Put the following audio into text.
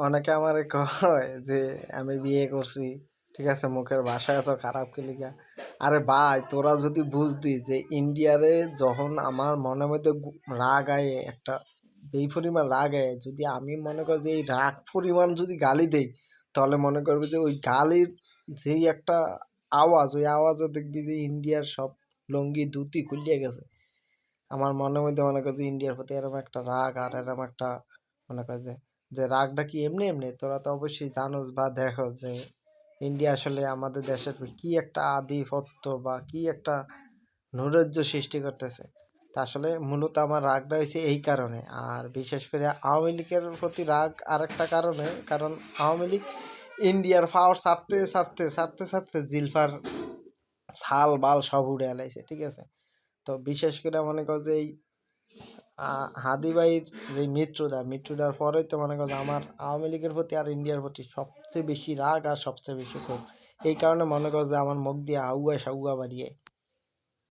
অনেকে আমারে কয় যে আমি বিয়ে করছি, ঠিক আছে, মুখের ভাষা এত খারাপ কি লিগা? আরে ভাই, তোরা যদি বুঝতি যে ইন্ডিয়ারে যখন আমার মনের মধ্যে রাগ আয়ে একটা, যেই পরিমাণ রাগ আয়ে, যদি আমি মনে করি যে এই রাগ পরিমাণ যদি গালি দেই, তাহলে মনে করবি যে ওই গালির যেই একটা আওয়াজ, ওই আওয়াজে দেখবি যে ইন্ডিয়ার সব লুঙ্গি ধুতি খুলিয়া গেছে। আমার মনের মধ্যে মনে কর যে ইন্ডিয়ার প্রতি এরকম একটা রাগ আর এরকম একটা মনে কর যে যে রাগটা কি এমনি এমনি, তোরা তো অবশ্যই জানোস বা দেখো যে ইন্ডিয়া আসলে আমাদের দেশের কি একটা আধিপত্য বা কি একটা নৈরাজ্য সৃষ্টি করতেছে। তা আসলে মূলত আমার রাগটা হয়েছে এই কারণে। আর বিশেষ করে আওয়ামী লীগের প্রতি রাগ আরেকটা কারণে, কারণ আওয়ামী লীগ ইন্ডিয়ার পাওয়ার ছাড়তে ছাড়তে ছাড়তে ছাড়তে জিলফার ছাল বাল সব উড়ে এলাইছে, ঠিক আছে। তো বিশেষ করে মনে কর যে এই হাদি ভাইয়ের যে মৃত্যুটার পরেই তো মনে করো আমার আওয়ামী লীগের প্রতি আর ইন্ডিয়ার প্রতি সবচেয়ে বেশি রাগ আর সবচেয়ে বেশি ক্ষোভ। এই কারণে মনে করো যে আমার মুখ দিয়ে আউয়া সাউয়া বাড়িয়ে